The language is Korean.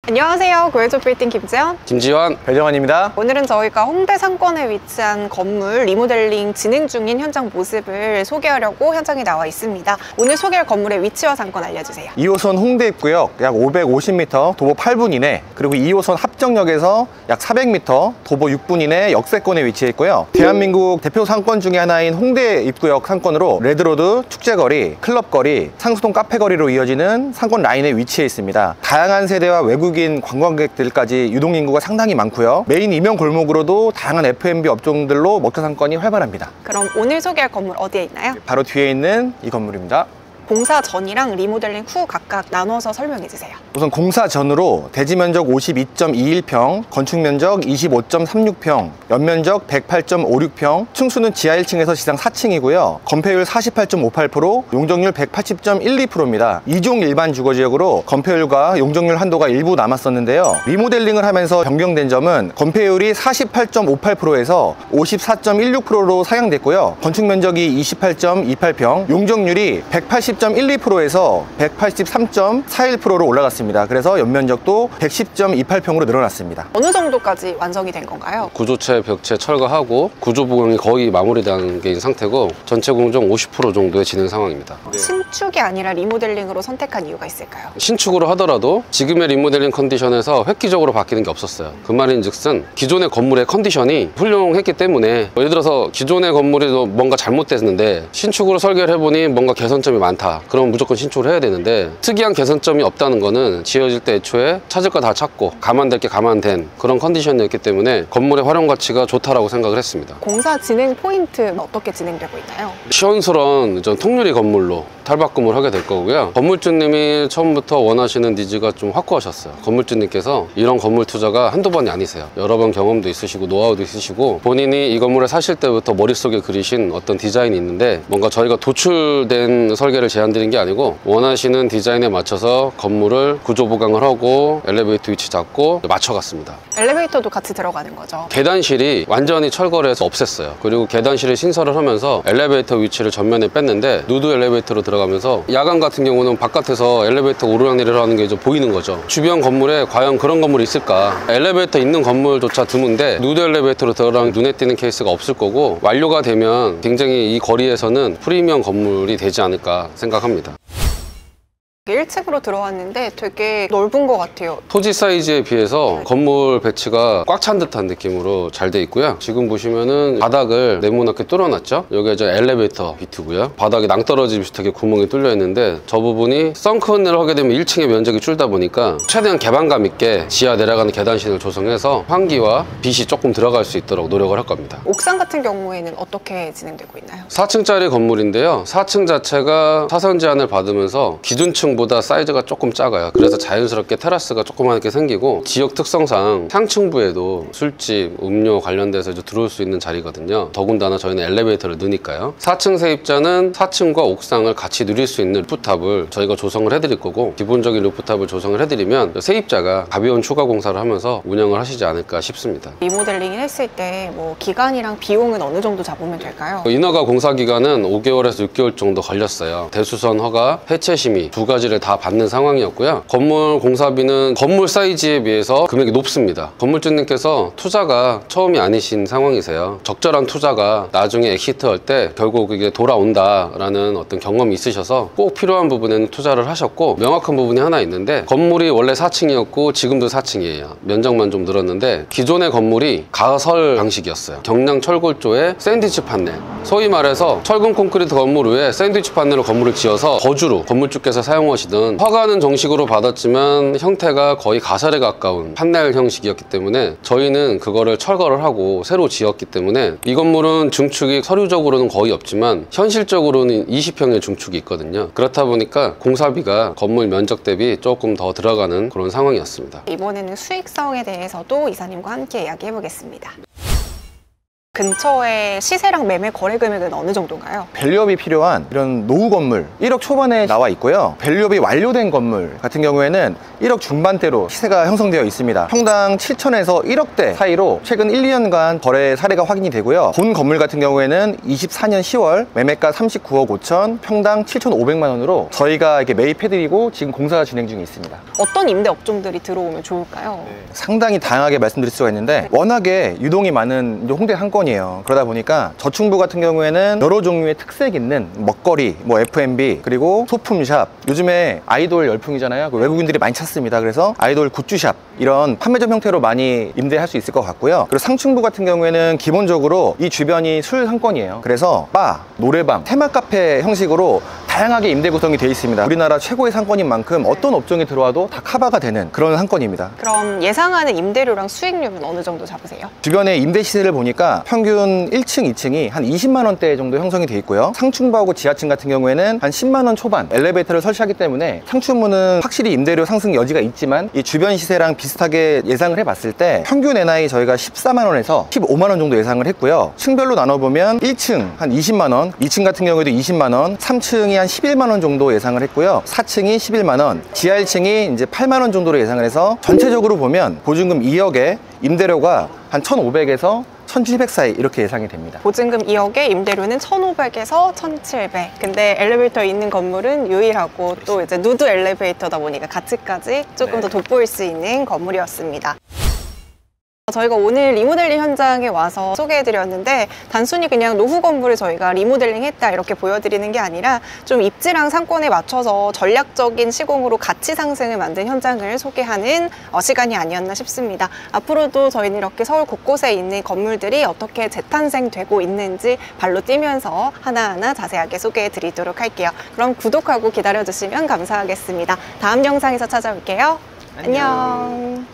안녕하세요. 고혜조 빌딩 김재현, 김지환, 배정환입니다. 오늘은 저희가 홍대 상권에 위치한 건물 리모델링 진행 중인 현장 모습을 소개하려고 현장에 나와 있습니다. 오늘 소개할 건물의 위치와 상권 알려주세요. 2호선 홍대 입구역 약 550m 도보 8분 이내, 그리고 2호선 합정역에서 약 400m 도보 6분 이내 역세권에 위치해 있고요. 대한민국 대표 상권 중에 하나인 홍대 입구역 상권으로 레드로드, 축제거리, 클럽거리, 상수동 카페거리로 이어지는 상권 라인에 위치해 있습니다. 다양한 세대와 외국인 관광객들까지 유동인구가 상당히 많고요. 메인 임용 골목으로도 다양한 F&B 업종들로 먹자 상권이 활발합니다. 그럼 오늘 소개할 건물 어디에 있나요? 바로 뒤에 있는 이 건물입니다. 공사 전이랑 리모델링 후 각각 나눠서 설명해 주세요. 우선 공사 전으로 대지 면적 52.21평, 건축 면적 25.36평, 연면적 108.56평, 층수는 지하 1층에서 지상 4층이고요. 건폐율 48.58%, 용적률 180.12%입니다. 2종 일반 주거지역으로 건폐율과 용적률 한도가 일부 남았었는데요. 리모델링을 하면서 변경된 점은 건폐율이 48.58%에서 54.16%로 상향됐고요. 건축 면적이 28.28평, 용적률이 180.12%에서 183.41%로 올라갔습니다. 그래서 연면적도 110.28평으로 늘어났습니다. 어느 정도까지 완성이 된 건가요? 구조체, 벽체 철거하고 구조 부강이 거의 마무리된 단계인 상태고 전체 공정 50% 정도의 진행 상황입니다. 신축이 아니라 리모델링으로 선택한 이유가 있을까요? 신축으로 하더라도 지금의 리모델링 컨디션에서 획기적으로 바뀌는 게 없었어요. 그 말인즉슨 기존의 건물의 컨디션이 훌륭했기 때문에, 예를 들어서 기존의 건물이 뭔가 잘못됐는데 신축으로 설계를 해보니 뭔가 개선점이 많다. 그럼 무조건 신축을 해야 되는데, 특이한 개선점이 없다는 거는 지어질 때 애초에 찾을 거 다 찾고 감안될 게 감안된 그런 컨디션이었기 때문에 건물의 활용 가치가 좋다라고 생각을 했습니다. 공사 진행 포인트 어떻게 진행되고 있나요? 시원스러운 통유리 건물로 탈바꿈을 하게 될 거고요. 건물주님이 처음부터 원하시는 니즈가 좀 확고하셨어요. 건물주님께서 이런 건물 투자가 한두 번이 아니세요. 여러 번 경험도 있으시고 노하우도 있으시고, 본인이 이 건물을 사실 때부터 머릿속에 그리신 어떤 디자인이 있는데, 뭔가 저희가 도출된 설계를 제안드린 게 아니고 원하시는 디자인에 맞춰서 건물을 구조 보강을 하고 엘리베이터 위치 잡고 맞춰갔습니다. 엘리베이터도 같이 들어가는 거죠? 계단실이 완전히 철거를 해서 없앴어요. 그리고 계단실을 신설을 하면서 엘리베이터 위치를 전면에 뺐는데 누드 엘리베이터로 들어가면서 야간 같은 경우는 바깥에서 엘리베이터 오르락내리락 하는 게 이제 보이는 거죠. 주변 건물에 과연 그런 건물이 있을까? 엘리베이터 있는 건물조차 드문데 누드 엘리베이터로 들어가면 눈에 띄는 케이스가 없을 거고, 완료가 되면 굉장히 이 거리에서는 프리미엄 건물이 되지 않을까 생각합니다. 1층으로 들어왔는데 되게 넓은 것 같아요. 토지 사이즈에 비해서 건물 배치가 꽉 찬 듯한 느낌으로 잘 돼 있고요. 지금 보시면은 바닥을 네모나게 뚫어놨죠. 여기가 이제 엘리베이터 비트고요. 바닥에 낭떠러지 비슷하게 구멍이 뚫려 있는데, 저 부분이 썬큰을 하게 되면 1층의 면적이 줄다 보니까 최대한 개방감 있게 지하 내려가는 계단실을 조성해서 환기와 빛이 조금 들어갈 수 있도록 노력을 할 겁니다. 옥상 같은 경우에는 어떻게 진행되고 있나요? 4층짜리 건물인데요. 4층 자체가 사선 제한을 받으면서 기준층 보다 사이즈가 조금 작아요. 그래서 자연스럽게 테라스가 조그맣게 생기고, 지역 특성상 상층부에도 술집, 음료 관련돼서 이제 들어올 수 있는 자리거든요. 더군다나 저희는 엘리베이터를 넣으니까요. 4층 세입자는 4층과 옥상을 같이 누릴 수 있는 루프탑을 저희가 조성을 해드릴 거고, 기본적인 루프탑을 조성을 해드리면 세입자가 가벼운 추가 공사를 하면서 운영을 하시지 않을까 싶습니다. 리모델링을 했을 때 뭐 기간이랑 비용은 어느 정도 잡으면 될까요? 인허가 공사 기간은 5개월에서 6개월 정도 걸렸어요. 대수선 허가, 해체 심의 두 가지를 다 받는 상황이었고요. 건물 공사비는 건물 사이즈에 비해서 금액이 높습니다. 건물주님께서 투자가 처음이 아니신 상황이세요. 적절한 투자가 나중에 엑시트 할 때 결국 이게 돌아온다라는 어떤 경험이 있으셔서 꼭 필요한 부분에는 투자를 하셨고, 명확한 부분이 하나 있는데, 건물이 원래 4층이었고 지금도 4층이에요. 면적만 좀 늘었는데 기존의 건물이 가설 방식이었어요. 경량 철골조의 샌드위치 판넬, 소위 말해서 철근 콘크리트 건물 위에 샌드위치 판넬로 건물을 지어서 거주로 건물주께서 사용하시던, 허가는 정식으로 받았지만 형태가 거의 가설에 가까운 판넬 형식이었기 때문에 저희는 그거를 철거를 하고 새로 지었기 때문에, 이 건물은 중축이 서류적으로는 거의 없지만 현실적으로는 20평의 중축이 있거든요. 그렇다 보니까 공사비가 건물 면적 대비 조금 더 들어가는 그런 상황이었습니다. 이번에는 수익성에 대해서도 이사님과 함께 이야기해 보겠습니다. 근처에 시세랑 매매 거래 금액은 어느 정도인가요? 밸류업이 필요한 이런 노후 건물 1억 초반에 나와 있고요. 밸류업이 완료된 건물 같은 경우에는 1억 중반대로 시세가 형성되어 있습니다. 평당 7천에서 1억대 사이로 최근 1, 2년간 거래 사례가 확인이 되고요. 본 건물 같은 경우에는 24년 10월 매매가 39억 5천, 평당 7,500만 원으로 저희가 이렇게 매입해드리고 지금 공사가 진행 중에 있습니다. 어떤 임대 업종들이 들어오면 좋을까요? 상당히 다양하게 말씀드릴 수가 있는데 워낙에 유동이 많은 홍대 상권이에요. 그러다 보니까 저층부 같은 경우에는 여러 종류의 특색 있는 먹거리, 뭐 F&B, 그리고 소품샵, 요즘에 아이돌 열풍이잖아요. 외국인들이 많이 찾습니다. 그래서 아이돌 굿즈샵 이런 판매점 형태로 많이 임대할 수 있을 것 같고요. 그리고 상층부 같은 경우에는 기본적으로 이 주변이 술 상권이에요. 그래서 바, 노래방, 테마 카페 형식으로 다양하게 임대 구성이 되어 있습니다. 우리나라 최고의 상권인 만큼 어떤 업종이 들어와도 다 커버가 되는 그런 상권입니다. 그럼 예상하는 임대료랑 수익률은 어느 정도 잡으세요? 주변의 임대 시세를 보니까 평균 1층, 2층이 한 20만 원대 정도 형성이 되어 있고요. 상층부하고 지하층 같은 경우에는 한 10만 원 초반 엘리베이터를 설치하기 때문에 상층부는 확실히 임대료 상승 여지가 있지만 이 주변 시세랑 비슷하게 예상을 해봤을 때 평균 NI 저희가 14만 원에서 15만 원 정도 예상을 했고요. 층별로 나눠보면 1층 한 20만 원, 2층 같은 경우에도 20만 원, 3층이 한 11만 원 정도 예상을 했고요. 4층이 11만 원, 지하 1층이 이제 8만 원 정도로 예상을 해서 전체적으로 보면 보증금 2억에 임대료가 한 1,500에서 1,700 사이 이렇게 예상이 됩니다. 보증금 2억에 임대료는 1,500에서 1,700. 근데 엘리베이터 있는 건물은 유일하고 또 이제 누드 엘리베이터다 보니까 가치까지 조금 더 돋보일 수 있는 건물이었습니다. 저희가 오늘 리모델링 현장에 와서 소개해드렸는데 단순히 그냥 노후 건물을 저희가 리모델링 했다 이렇게 보여드리는 게 아니라 좀 입지랑 상권에 맞춰서 전략적인 시공으로 가치 상승을 만든 현장을 소개하는 시간이 아니었나 싶습니다. 앞으로도 저희는 이렇게 서울 곳곳에 있는 건물들이 어떻게 재탄생되고 있는지 발로 뛰면서 하나하나 자세하게 소개해드리도록 할게요. 그럼 구독하고 기다려주시면 감사하겠습니다. 다음 영상에서 찾아올게요. 안녕.